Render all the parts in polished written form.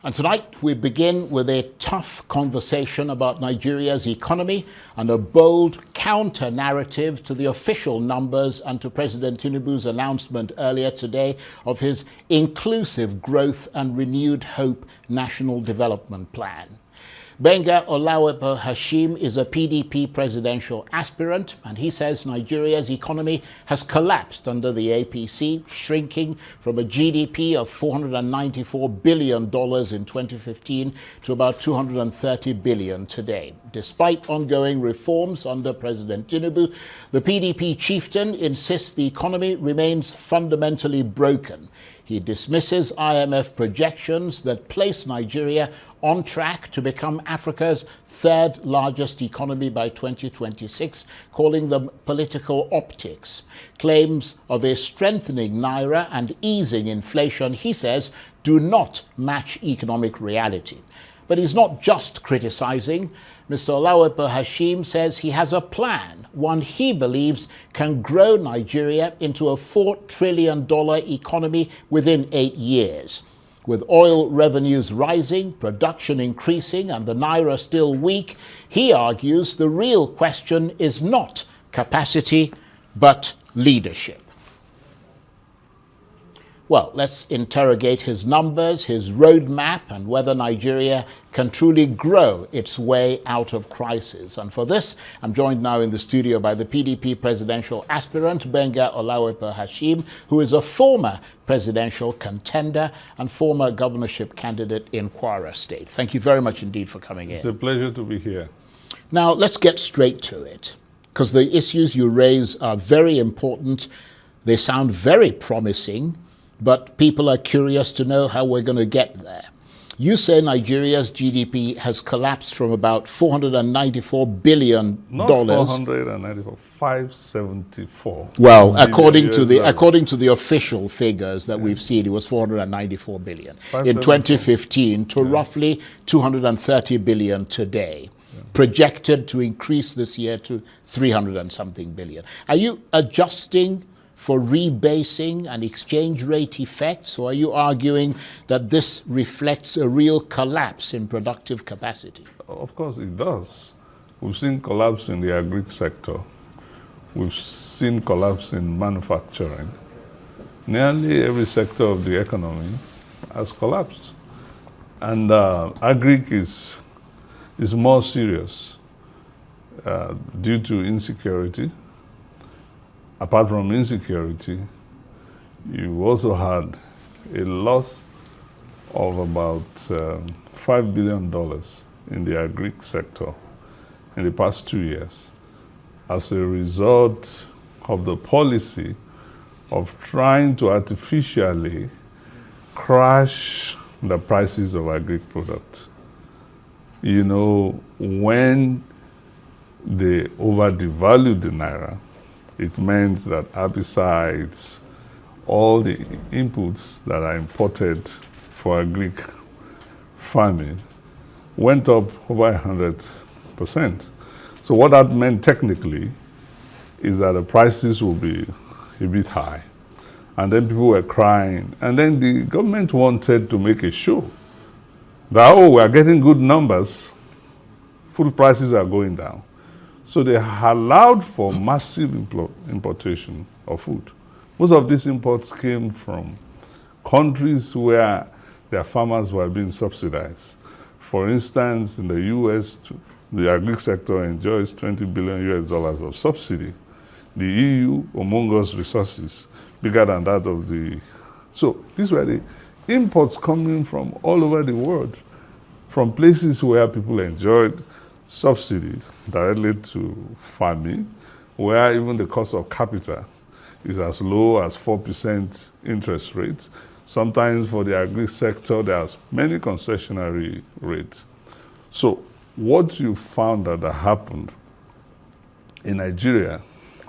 And tonight we begin with a tough conversation about Nigeria's economy and a bold counter-narrative to the official numbers and to President Tinubu's announcement earlier today of his inclusive growth and renewed hope national development plan. Gbenga Olawepo-Hashim is a PDP presidential aspirant, and he says Nigeria's economy has collapsed under the APC, shrinking from a GDP of $494 billion in 2015 to about $230 billion today. Despite ongoing reforms under President Tinubu, the PDP chieftain insists the economy remains fundamentally broken. He dismisses IMF projections that place Nigeria on track to become Africa's third largest economy by 2026, calling them political optics. Claims of a strengthening Naira and easing inflation, he says, do not match economic reality. But he's not just criticizing. Mr. Olawepo-Hashim says he has a plan, one he believes can grow Nigeria into a $4 trillion economy within 8 years. With oil revenues rising, production increasing, and the Naira still weak, he argues the real question is not capacity, but leadership. Well, let's interrogate his numbers, his roadmap, and whether Nigeria can truly grow its way out of crisis. And for this, I'm joined now in the studio by the PDP presidential aspirant, Gbenga Olawepo-Hashim, who is a former presidential contender and former governorship candidate in Kwara State. Thank you very much indeed for coming in. It's a pleasure to be here. Now, let's get straight to it, because the issues you raise are very important. They sound very promising, but people are curious to know how we're going to get there. You say Nigeria's GDP has collapsed from about $494 billion. Not 494, 574. Well, according to the official figures that we've seen, it was 494 billion in 2015 to roughly 230 billion today. Projected to increase this year to 300 and something billion. Are you adjusting for rebasing and exchange rate effects, or are you arguing that this reflects a real collapse in productive capacity? Of course it does. We've seen collapse in the agri sector. We've seen collapse in manufacturing. Nearly every sector of the economy has collapsed. And agri is more serious due to insecurity. Apart from insecurity, you also had a loss of about $5 billion in the agri sector in the past 2 years as a result of the policy of trying to artificially crash the prices of agri products. You know, when they overdevalued the Naira, it meant that herbicides, all the inputs that are imported for agri farming went up over 100%. So what that meant technically is that the prices will be a bit high. And then people were crying. And then the government wanted to make a show that, oh, we are getting good numbers, food prices are going down. So they allowed for massive importation of food. Most of these imports came from countries where their farmers were being subsidized. For instance, in the US, the agri sector enjoys $20 billion of subsidy. The EU, among us, resources bigger than that of the... So these were the imports coming from all over the world, from places where people enjoyed subsidy directly to farming, where even the cost of capital is as low as 4% interest rates. Sometimes for the agri sector, there's many concessionary rates. So what you found that happened in Nigeria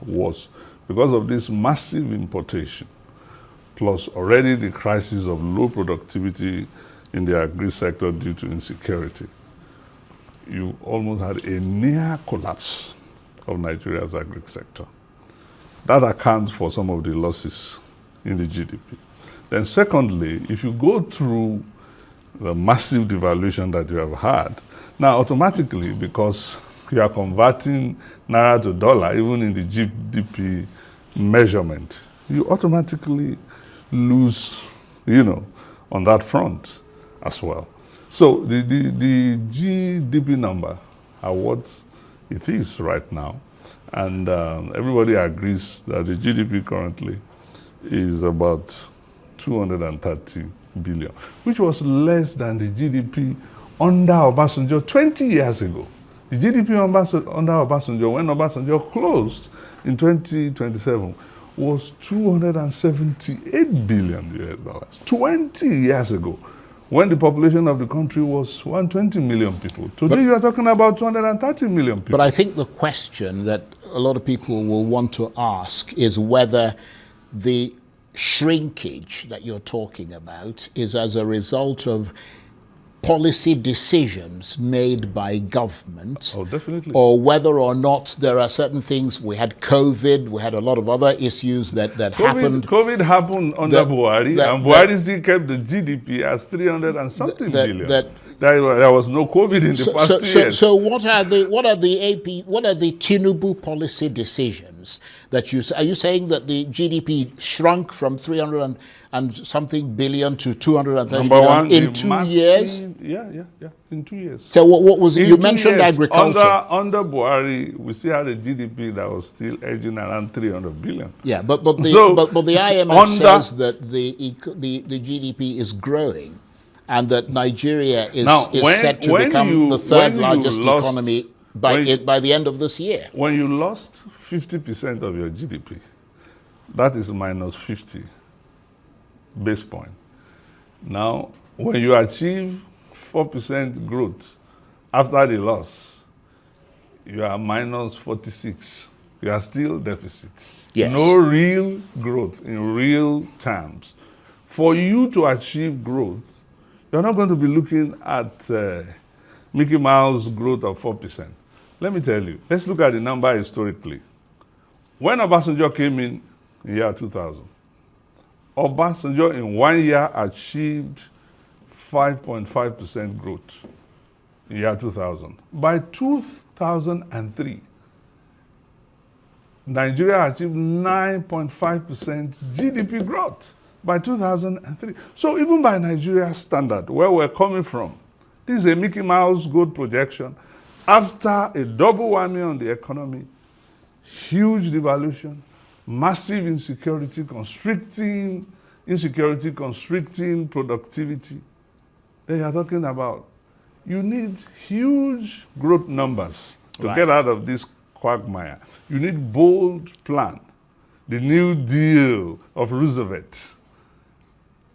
was because of this massive importation, plus already the crisis of low productivity in the agri sector due to insecurity, you almost had a near collapse of Nigeria's agri sector. That accounts for some of the losses in the GDP. Then secondly, if you go through the massive devaluation that you have had. Now, automatically, because you are converting Naira to dollar, even in the GDP measurement, you automatically lose, on that front as well. So the GDP number are what it is right now. And everybody agrees that the GDP currently is about 230 billion, which was less than the GDP under Obasanjo 20 years ago. The GDP under Obasanjo, when Obasanjo closed in 2027, was 278 billion US dollars, 20 years ago, when the population of the country was 120 million people. Today you are talking about 230 million people. But I think the question that a lot of people will want to ask is whether the shrinkage that you're talking about is as a result of policy decisions made by government. Oh, definitely. Or whether or not there are certain things. We had COVID, we had a lot of other issues that happened. COVID happened under Buhari, and Buhari still kept the GDP as 300 and something billion. There was no COVID in the past 2 years. So what are the Tinubu policy decisions that are you saying that the GDP shrunk from 300 and something billion to 230 billion in 2 years? Yeah, in 2 years. So what was it? You mentioned agriculture. Under Buhari, we still had a GDP that was still edging around 300 billion. Yeah, but the IMF says that the GDP is growing, and that Nigeria is set to become the third largest economy by the end of this year. When you lost 50% of your GDP, that is minus 50 base point. Now, when you achieve 4% growth after the loss, you are minus 46. You are still deficit. Yes. No real growth in real terms. For you to achieve growth, you're not going to be looking at Mickey Mouse growth of 4%. Let me tell you, let's look at the number historically. When Obasanjo came in year 2000, Obasanjo in 1 year achieved 5.5% growth in year 2000. By 2003, Nigeria achieved 9.5% GDP growth by 2003. So even by Nigeria's standard, where we're coming from, this is a Mickey Mouse growth projection. After a double whammy on the economy, huge devaluation, massive insecurity constricting productivity, they are talking about you need huge growth numbers to get out of this quagmire. You need bold plan, the New Deal of Roosevelt,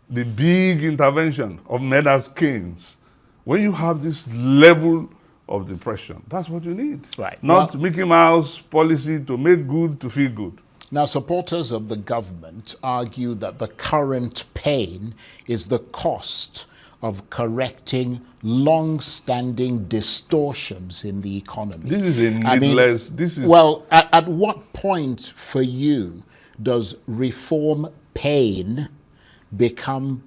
the big intervention of Medard's Keynes. When you have this level of depression, that's what you need. Right. Not Mickey Mouse policy to make good to feel good. Now, supporters of the government argue that the current pain is the cost of correcting long-standing distortions in the economy. This is a needless... Well, at what point for you does reform pain become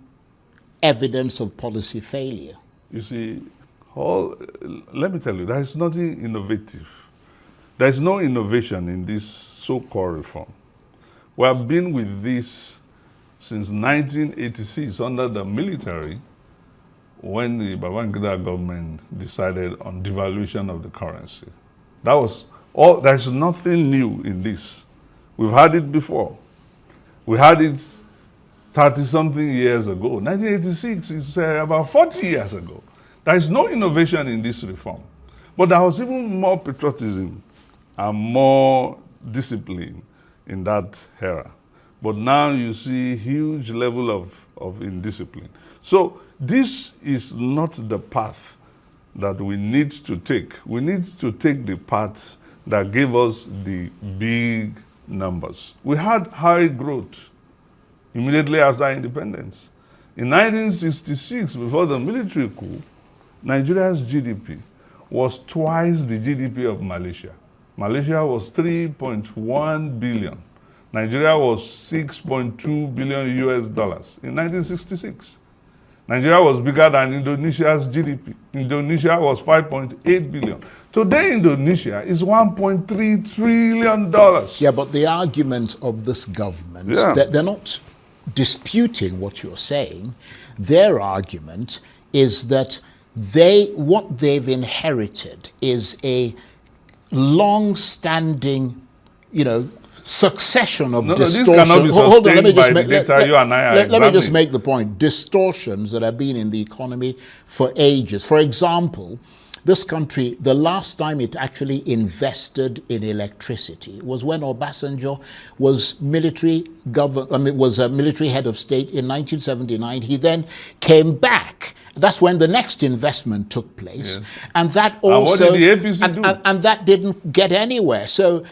evidence of policy failure? You see, let me tell you, there is nothing innovative. There is no innovation in this so-called reform. We have been with this since 1986 under the military, when the Babangida government decided on devaluation of the currency. That was all. There's nothing new in this. We've had it before. We had it 30-something years ago. 1986 is about 40 years ago. There is no innovation in this reform. But there was even more patriotism and more discipline in that era. But now you see huge level of indiscipline. So this is not the path that we need to take. We need to take the path that gave us the big numbers. We had high growth immediately after independence. In 1966, before the military coup, Nigeria's GDP was twice the GDP of Malaysia. Malaysia was 3.1 billion. Nigeria was 6.2 billion US dollars in 1966. Nigeria was bigger than Indonesia's GDP. Indonesia was 5.8 billion. Today, Indonesia is $1.3 trillion. Yeah, but the argument of this government, they're not disputing what you're saying. Their argument is that what they've inherited is a long-standing, succession of distortions. This cannot be sustained by the data you and I are let me just make the point. Distortions that have been in the economy for ages. For example, this country, the last time it actually invested in electricity was when Obasanjo was was a military head of state in 1979. He then came back. That's when the next investment took place, and that also what did the APC do? And that didn't get anywhere. So,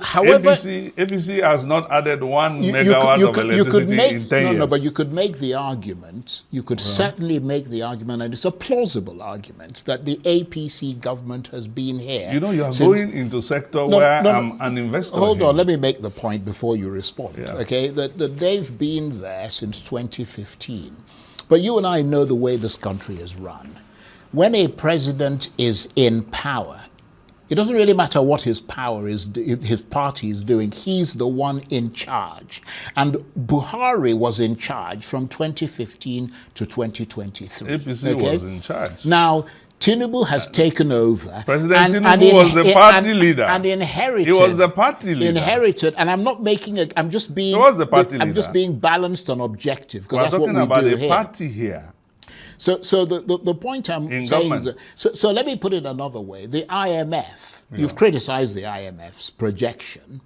however, APC has not added 1 megawatt of electricity in 10 years. No, but you could make the argument. You could certainly make the argument, and it's a plausible argument, that the APC government has been here. You are going into sector where I'm an investor. Hold on, let me make the point before you respond. Yeah. Okay, that they've been there since 2015. But you and I know the way this country is run. When a president is in power, it doesn't really matter what his party is doing. He's the one in charge. And Buhari was in charge from 2015 to 2023. APC was in charge. Now, Tinubu has taken over. President Tinubu was the party leader. And inherited. He was the party leader. Inherited, and I'm not making it, I'm just being... He was the party leader. I'm just being balanced and objective, because that's what we do here. We're talking about a party here. So the point I'm saying is, so let me put it another way. The IMF, you've criticized the IMF's projection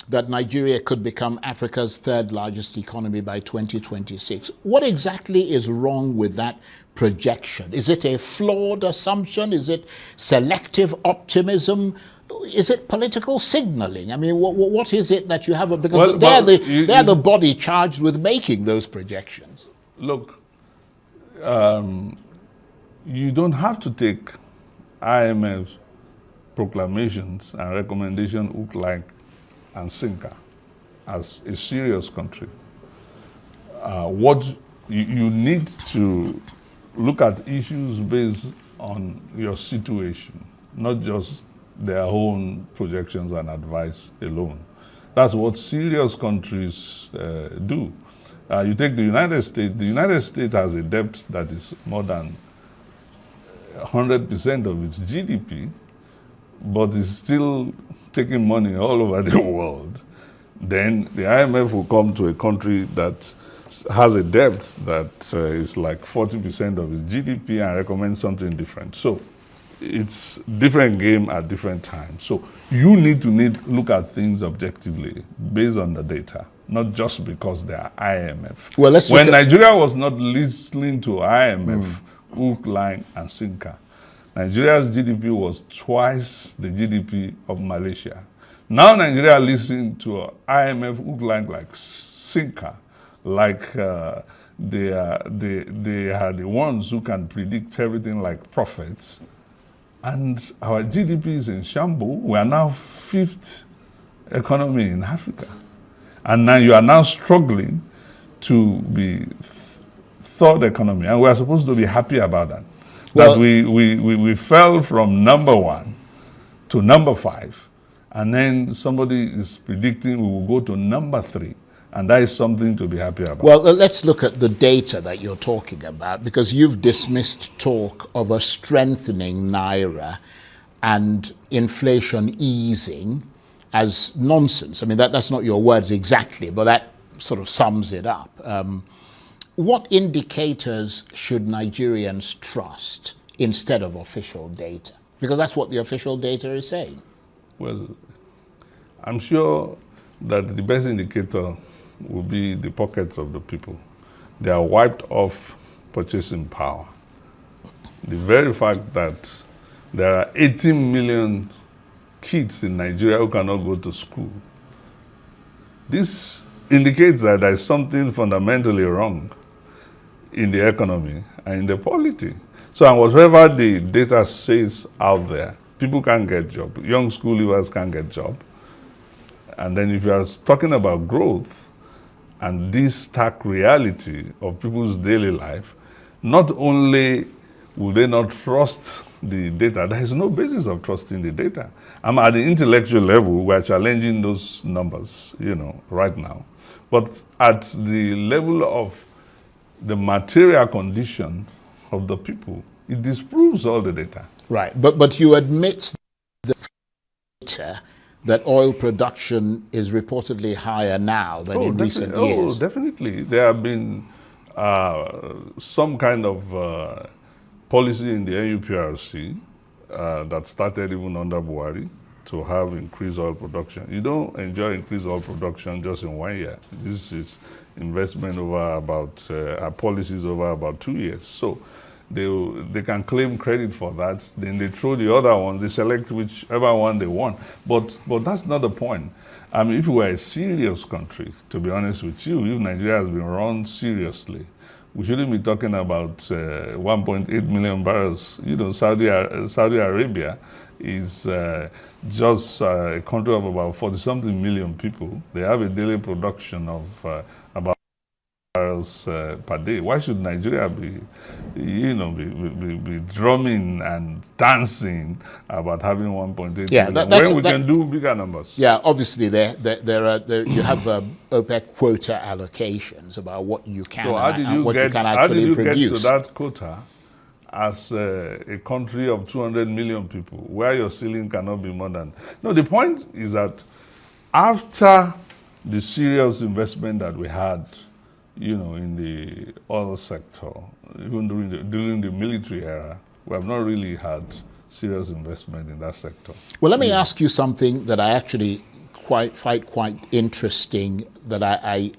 that Nigeria could become Africa's third largest economy by 2026. What exactly is wrong with that projection? Is it a flawed assumption? Is it selective optimism? Is it political signaling? I mean, what is it that you have? Because they're the body charged with making those projections. Look, you don't have to take IMF's proclamations and recommendation hook, line, and sinker as a serious country. What you need to look at issues based on your situation, not just their own projections and advice alone. That's what serious countries do. You take the United States. The United States has a debt that is more than 100% of its GDP, but is still taking money all over the world. Then the IMF will come to a country that has a debt that is like 40% of its GDP and recommend something different. So it's different game at different times. So you need to look at things objectively based on the data, not just because they are IMF. Well, when Nigeria was not listening to IMF, hook, line, and sinker, Nigeria's GDP was twice the GDP of Malaysia. Now Nigeria listening to IMF, hook, line, like sinker, like they are the ones who can predict everything like prophets. And our GDP is in shambles. We are now 5th economy in Africa. And now you are now struggling to be 3rd economy. And we are supposed to be happy about that. Well, that we fell from number 1 to number 5. And then somebody is predicting we will go to number 3. And that is something to be happy about. Well, let's look at the data that you're talking about, because you've dismissed talk of a strengthening Naira and inflation easing as nonsense. I mean, that's not your words exactly, but that sort of sums it up. What indicators should Nigerians trust instead of official data? Because that's what the official data is saying. Well, I'm sure that the best indicator will be the pockets of the people. They are wiped off purchasing power. The very fact that there are 18 million kids in Nigeria who cannot go to school, this indicates that there is something fundamentally wrong in the economy and in the polity. So, and whatever the data says out there, people can't get jobs. Young school leavers can't get jobs. And then if you are talking about growth and this stark reality of people's daily life, not only will they not trust the data, there is no basis of trusting the data. At the intellectual level, we're challenging those numbers, right now. But at the level of the material condition of the people, it disproves all the data. Right, but you admit that oil production is reportedly higher now than in recent years. Oh, definitely. There have been some kind of policy in the NUPRC that started even under Buhari to have increased oil production. You don't enjoy increased oil production just in 1 year. This is investment over about, policies over about 2 years. So they can claim credit for that, then they throw the other ones, they select whichever one they want. But that's not the point. I mean, if we were a serious country, to be honest with you, if Nigeria has been run seriously, we shouldn't be talking about 1.8 million barrels. Saudi Arabia is just a country of about 40-something million people. They have a daily production of about barrels per day. Why should Nigeria be drumming and dancing about having 1.8 million when we can do bigger numbers? Yeah, obviously there you have OPEC quota allocations about what you can and what you can actually produce. How did you get to that quota as a country of 200 million people, where your ceiling cannot be more than? No, the point is that after the serious investment that we had, in the oil sector, even during the military era, we have not really had serious investment in that sector. Well, let me ask you something that I actually find quite interesting, that I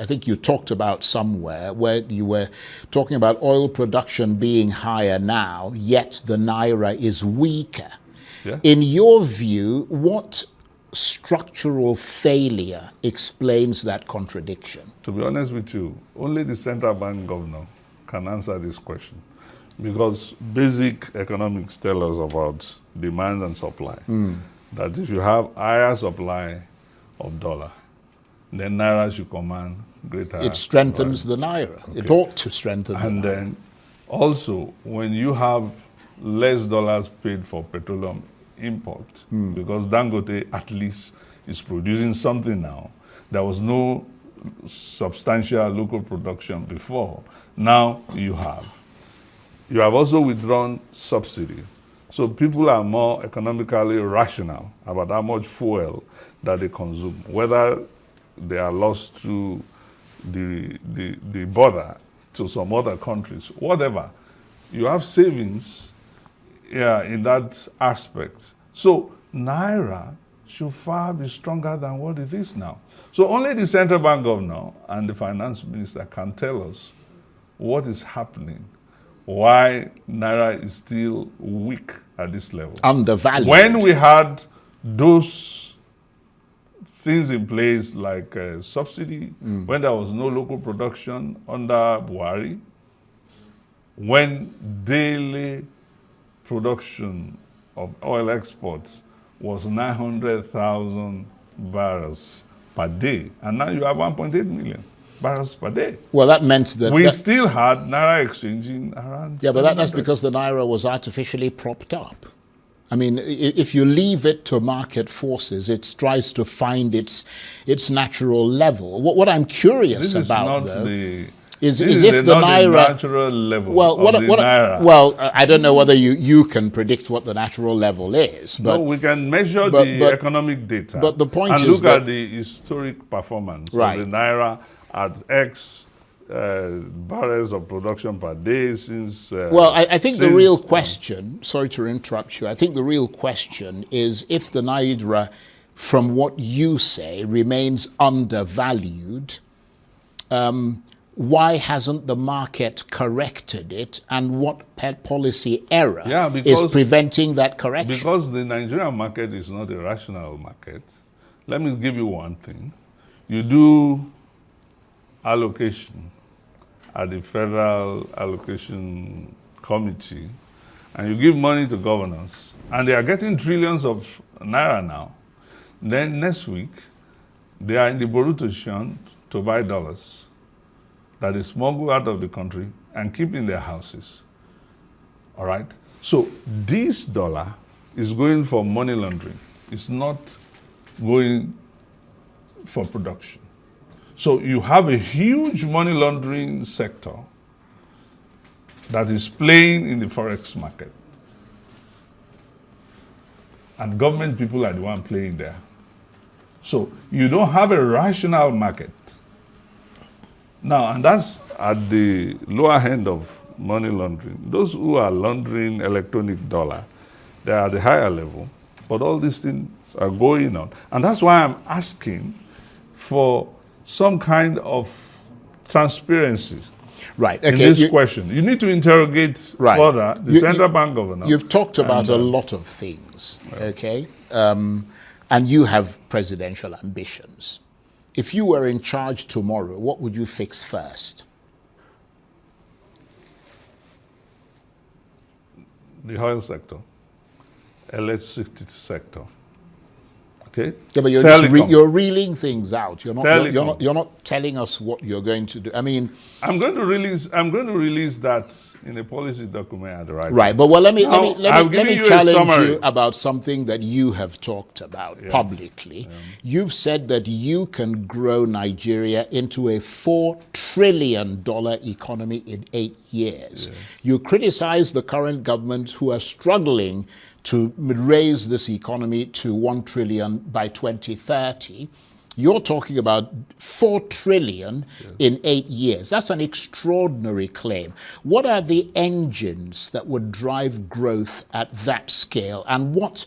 think you talked about somewhere, where you were talking about oil production being higher now, yet the Naira is weaker. Yeah. In your view, what structural failure explains that contradiction? To be honest with you, only the central bank governor can answer this question, because basic economics tell us about demand and supply. That if you have higher supply of dollar, then Naira should command greater. It strengthens the Naira. Okay. It ought to strengthen the Naira. And then also, when you have less dollars paid for petroleum import, because Dangote at least is producing something now. There was no substantial local production before. Now you have. You have also withdrawn subsidy. So people are more economically rational about how much fuel that they consume, whether they are lost through the border to some other countries, whatever. You have savings in that aspect. So Naira should far be stronger than what it is now. So only the central bank governor and the finance minister can tell us what is happening, why Naira is still weak at this level. Undervalued. When we had those things in place like subsidy, when there was no local production under Buhari, when daily production of oil exports was 900,000 barrels per day, and now you have 1.8 million barrels per day. Well, that meant that we still had Naira exchanging around. Yeah, but that's because the Naira was artificially propped up. I mean, if you leave it to market forces, it tries to find its natural level. What I'm curious about, though, is if the Naira natural level. Well, I don't know whether you can predict what the natural level is. But, no, we can measure the economic data. But the point and is look at the historic performance of the Naira at X barrels of production per day since. Well, I think the real question. Sorry to interrupt you. I think the real question is if the Naira, from what you say, remains undervalued. Why hasn't the market corrected it, and what policy error is preventing that correction? Because the Nigerian market is not a rational market. Let me give you one thing. You do allocation at the Federal Allocation Committee, and you give money to governors, and they are getting trillions of Naira now. Then next week, they are in the position to buy dollars. that they smuggle out of the country and keep in their houses. All right? So this dollar is going for money laundering. It's not going for production. So you have a huge money laundering sector that is playing in the forex market. And government people are the one playing there. So you don't have a rational market. Now, and that's at the lower end of money laundering. Those who are laundering electronic dollar, they are at the higher level, but all these things are going on. And that's why I'm asking for some kind of transparency. Right. Okay. In this question. You need to interrogate further the central bank governor. You've talked about a lot of things, okay? And you have presidential ambitions. If you were in charge tomorrow, what would you fix first? The oil sector, electricity sector. Okay. Yeah, but you're reeling things out. You're not telling us what you're going to do. I mean, I'm going to release that in a policy document at the right. Right, but well, let me challenge you about something that you have talked about publicly. Yeah. You've said that you can grow Nigeria into a $4 trillion economy in 8 years. Yeah. You criticize the current government who are struggling to raise this economy to 1 trillion by 2030. You're talking about 4 trillion in 8 years. That's an extraordinary claim. What are the engines that would drive growth at that scale? And what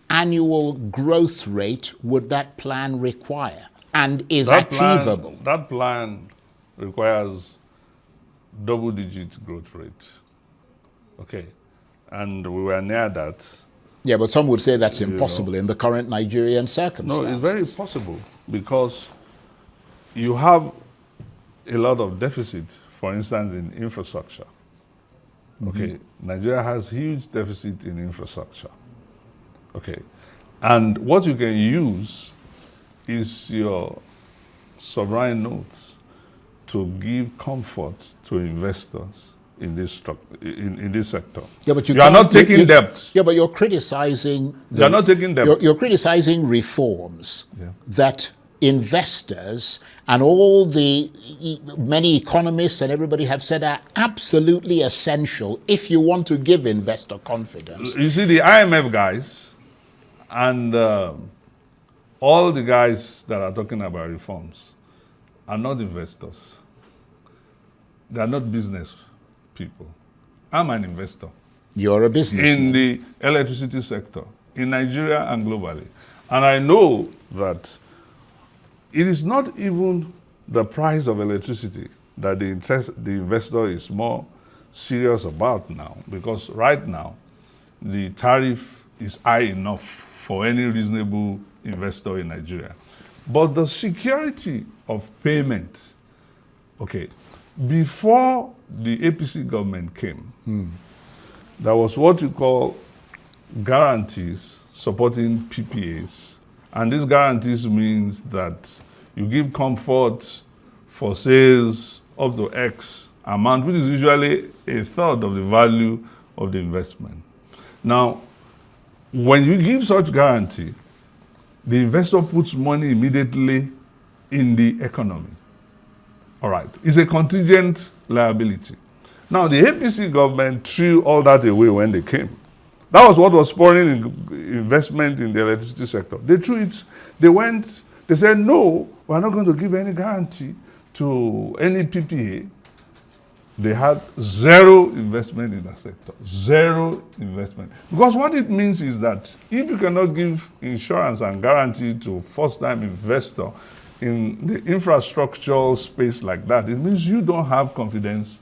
annual growth rate would that plan require? And is achievable? That plan requires double-digit growth rate. Okay. And we were near that. Yeah, but some would say that's impossible in the current Nigerian circumstances. No, it's very possible because you have a lot of deficit, for instance, in infrastructure. Okay, Nigeria has huge deficit in infrastructure. Okay, and what you can use is your sovereign notes to give comfort to investors in this sector. Yeah, but you are not taking debt. Yeah, but you're criticizing. You are not taking debt. You're criticizing reforms that investors and all the many economists and everybody have said are absolutely essential if you want to give investor confidence. You see, the IMF guys and all the guys that are talking about reforms are not investors. They are not business people. I'm an investor. You're a businessman. In the electricity sector, in Nigeria and globally. And I know that it is not even the price of electricity that the investor is more serious about now, because right now, the tariff is high enough for any reasonable investor in Nigeria. But the security of payment, okay, before the APC government came, there was what you call guarantees supporting PPAs. And these guarantees means that you give comfort for sales up to X amount, which is usually a third of the value of the investment. Now, when you give such guarantee, the investor puts money immediately in the economy. All right, it's a contingent liability. Now, the APC government threw all that away when they came. That was what was spurring investment in the electricity sector. They threw it, they said, no, we're not going to give any guarantee to any PPA. They had zero investment in that sector, zero investment. Because what it means is that if you cannot give insurance and guarantee to first-time investor in the infrastructural space like that, it means you don't have confidence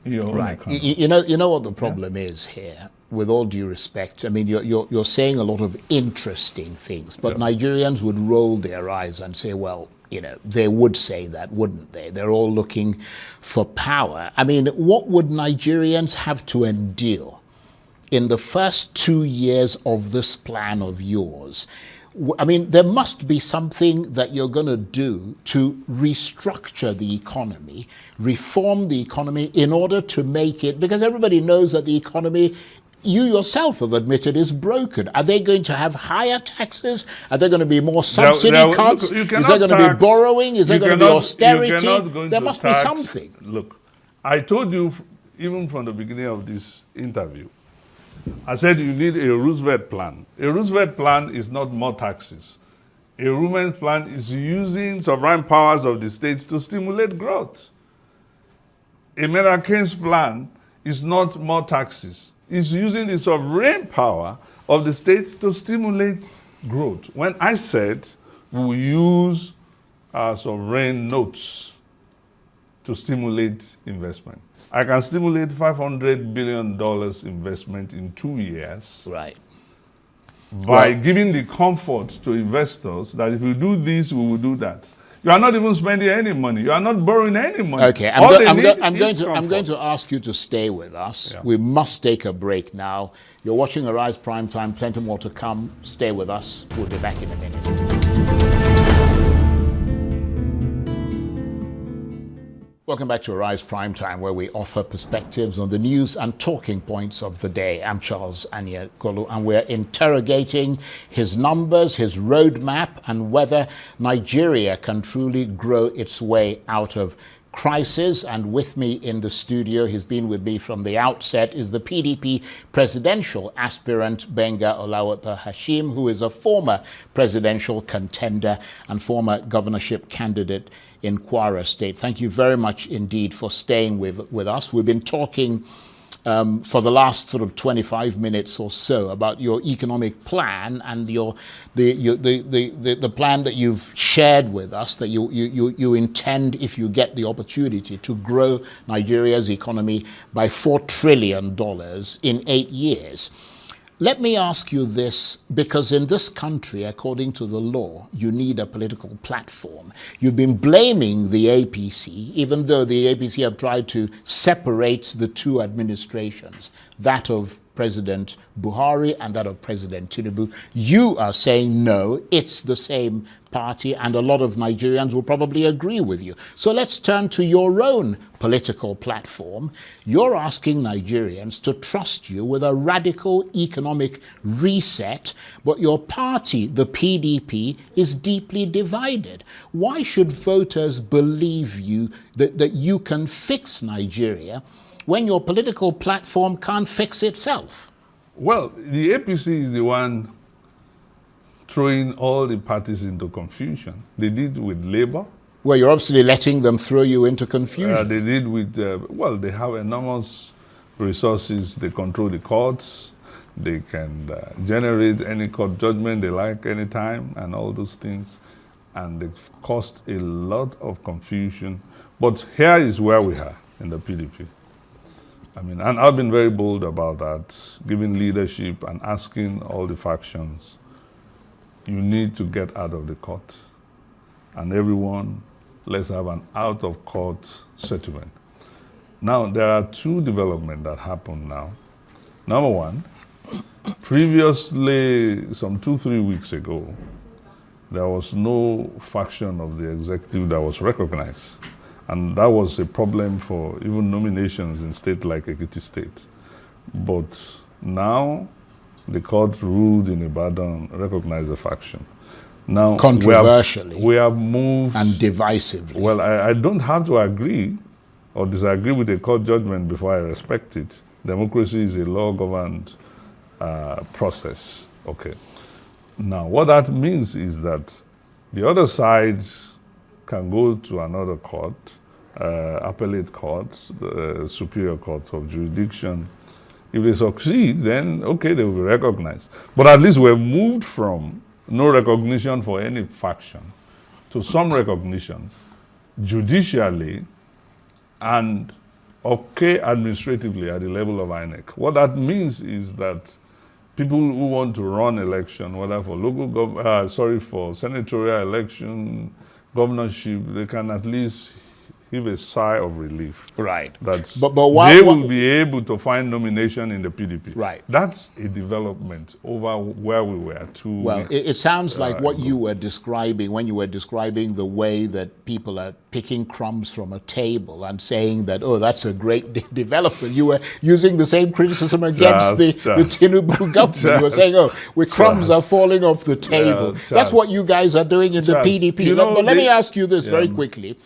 in your own economy. You know what the problem is here, with all due respect. I mean, you're saying a lot of interesting things, but Nigerians would roll their eyes and say, well, you know, they would say that, wouldn't they? They're all looking for power. I mean, what would Nigerians have to endure in the first 2 years of this plan of yours? I mean, there must be something that you're going to do to restructure the economy, reform the economy in order to make it, because everybody knows that the economy, you yourself have admitted, is broken. Are they going to have higher taxes? Are there going to be more subsidy cuts? Is there going to be borrowing? Is there going to be austerity? There must be something. Look, I told you, even from the beginning of this interview, I said you need a Roosevelt plan. A Roosevelt plan is not more taxes. A Roosevelt plan is using sovereign powers of the states to stimulate growth. A McCain's plan is not more taxes. It's using the sovereign power of the states to stimulate growth. When I said we use our sovereign notes to stimulate investment, I can stimulate $500 billion investment in 2 years. Right. By giving the comfort to investors that if we do this, we will do that. You are not even spending any money. You are not borrowing any money. Okay, I'm going to ask you to stay with us. Yeah. We must take a break now. You're watching Arise Primetime. Plenty more to come. Stay with us. We'll be back in a minute. Welcome back to Arise Primetime, where we offer perspectives on the news and talking points of the day. I'm Charles Anyekolu, and we're interrogating his numbers, his roadmap, and whether Nigeria can truly grow its way out of crisis. And with me in the studio, he's been with me from the outset, is the PDP presidential aspirant Gbenga Olawepo-Hashim, who is a former presidential contender and former governorship candidate in Kwara State. Thank you very much indeed for staying with us. We've been talking for the last sort of 25 minutes or so about your economic plan and the plan that you've shared with us, that you intend, if you get the opportunity, to grow Nigeria's economy by $4 trillion in 8 years. Let me ask you this, because in this country, according to the law, you need a political platform. You've been blaming the APC, even though the APC have tried to separate the two administrations, that of President Buhari and that of President Tinubu. You are saying, no, it's the same party, and a lot of Nigerians will probably agree with you. So let's turn to your own political platform. You're asking Nigerians to trust you with a radical economic reset, but your party, the PDP, is deeply divided. Why should voters believe you that you can fix Nigeria when your political platform can't fix itself? Well, the APC is the one throwing all the parties into confusion. They did with Labour. Well, you're obviously letting them throw you into confusion. They did with, well, they have enormous resources. They control the courts. They can generate any court judgment they like anytime and all those things. And they've caused a lot of confusion. But here is where we are in the PDP. I mean, and I've been very bold about that, giving leadership and asking all the factions, you need to get out of the court. And everyone, let's have an out-of-court settlement. Now, there are two developments that happen now. Number one, previously, some 2-3 weeks ago, there was no faction of the executive that was recognized. And that was a problem for even nominations in states like Ekiti State. But now, the court ruled in Ibadan, recognized the faction. Now, controversially, we have moved, and divisively. Well, I don't have to agree or disagree with a court judgment before I respect it. Democracy is a law-governed process. Okay. Now, what that means is that the other side can go to another court, appellate court, the superior court of jurisdiction. If they succeed, then okay, they will be recognized. But at least we're moved from no recognition for any faction to some recognition judicially and okay administratively at the level of INEC. What that means is that people who want to run election, whether for for senatorial election, governorship, they can at least heave a sigh of relief. Right. That But they will be able to find nomination in the PDP. Right. That's a development over where we were 2 Well, weeks. it sounds like what you were describing when you were describing the way that people are picking crumbs from a table and saying that, oh, that's a great development. You were using the same criticism against the Tinubu government. You were saying, oh, crumbs are falling off the table. That's what you guys are doing in the PDP. You know, but let me ask you this very quickly.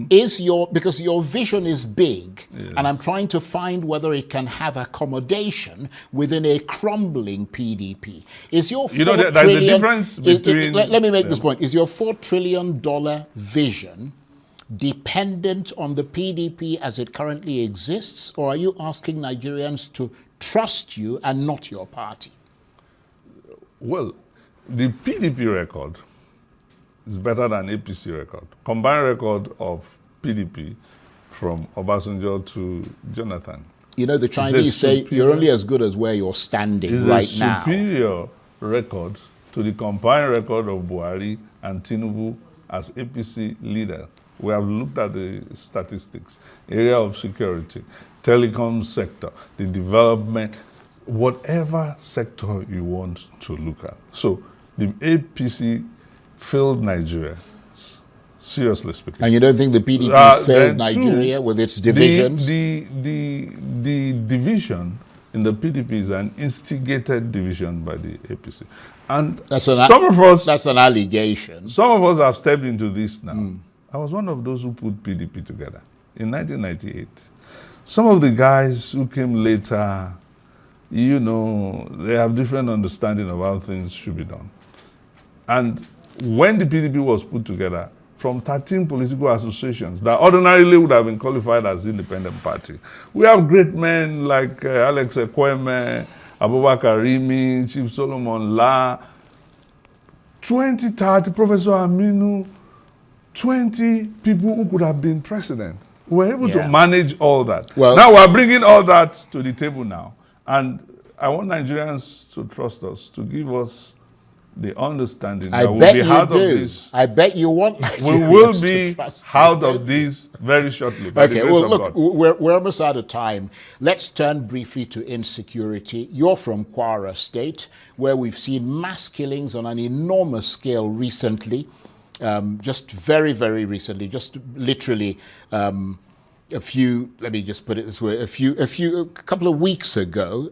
Because your vision is big, and I'm trying to find whether it can have accommodation within a crumbling PDP. Is your $4 there's a difference between... Let me make this point. Is your $4 trillion vision dependent on the PDP as it currently exists, or are you asking Nigerians to trust you and not your party? Well, the PDP record is better than APC record. Combined record of PDP from Obasanjo to Jonathan. You know, the Chinese say you're only as good as where you're standing right now. It's a superior record to the combined record of Buhari and Tinubu as APC leader. We have looked at the statistics, area of security, telecom sector, the development, whatever sector you want to look at. So the APC failed Nigeria, seriously speaking. And you don't think the PDP has failed Nigeria with its divisions? The division in the PDP is an instigated division by the APC. And that's an allegation. Some of us have stepped into this now. I was one of those who put PDP together in 1998. Some of the guys who came later, you know, they have different understanding of how things should be done. And when the PDP was put together, from 13 political associations that ordinarily would have been qualified as independent party, we have great men like Alex Ekweme, Abubakar Rimi, Chief Solomon La, 20, 30, Professor Aminu, 20 people who could have been president. We were able to manage all that. Well, now we're bringing all that to the table now. And I want Nigerians to trust us, to give us the understanding that we'll be out of this. I bet you want Nigerians we will be out of this very shortly. Okay, well, look, we're almost out of time. Let's turn briefly to insecurity. You're from Kwara State, where we've seen mass killings on an enormous scale recently. Just very, very recently, just literally a few, let me just put it this way, a couple of weeks ago,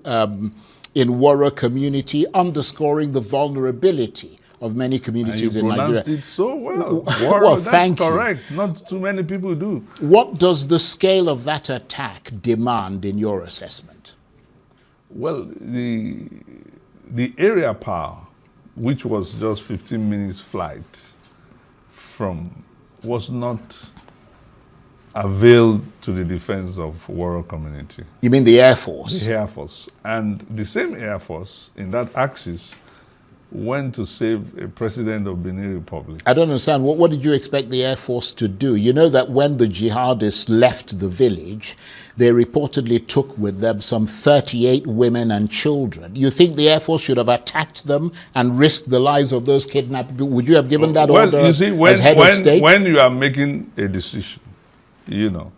in Kwara community, underscoring the vulnerability of many communities in Nigeria. You pronounced it so well. Well, that's correct. Not too many people do. What does the scale of that attack demand in your assessment? Well, the area power, which was just 15 minutes flight from, was not availed to the defense of Kwara community. You mean the Air Force? The Air Force. And the same Air Force in that axis went to save a president of Benin Republic. I don't understand. What did you expect the Air Force to do? You know that when the jihadists left the village, they reportedly took with them some 38 women and children. You think the Air Force should have attacked them and risked the lives of those kidnapped people? Would you have given that order you see, as head of state? When you are making a decision, you know,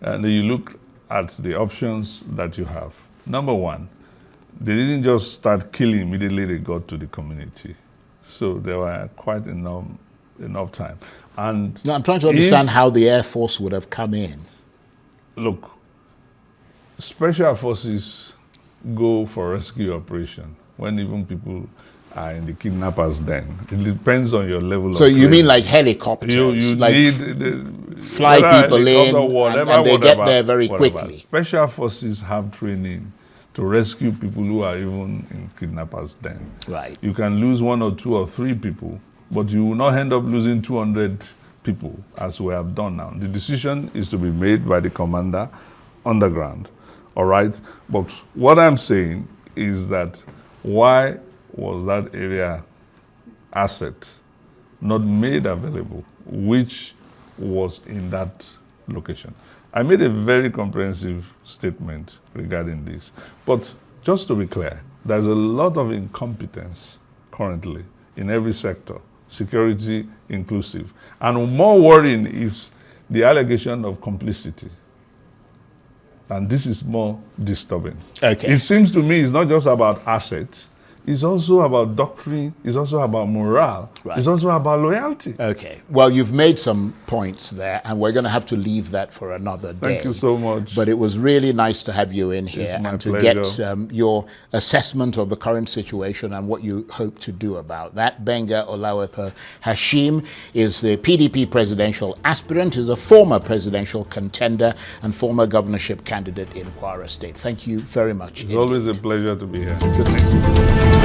and you look at the options that you have. Number one, they didn't just start killing immediately they got to the community. So there were quite enough time. And no, I'm trying to understand how the Air Force would have come in. Look, special forces go for rescue operation when even people are in the kidnappers' den. It depends on your level of training. So you mean like helicopters? You like need fly people in and they get there very quickly. Special forces have training to rescue people who are even in kidnappers' den. Right. You can lose 1 or 2 or 3 people, but you will not end up losing 200 people as we have done now. The decision is to be made by the commander underground. All right? But what I'm saying is that why was that area asset not made available, which was in that location? I made a very comprehensive statement regarding this. But just to be clear, there's a lot of incompetence currently in every sector, security inclusive. And more worrying is the allegation of complicity. And this is more disturbing. Okay. It seems to me it's not just about assets, it's also about doctrine, it's also about morale, Right. it's also about loyalty. Okay. Well, you've made some points there, and we're going to have to leave that for another day. Thank you so much. But it was really nice to have you in here my and to pleasure. get your assessment of the current situation and what you hope to do about that. Gbenga Olawepo-Hashim is the PDP presidential aspirant, is a former presidential contender and former governorship candidate in Kwara State. Thank you very much. It's always a pleasure to be here. Good to see you.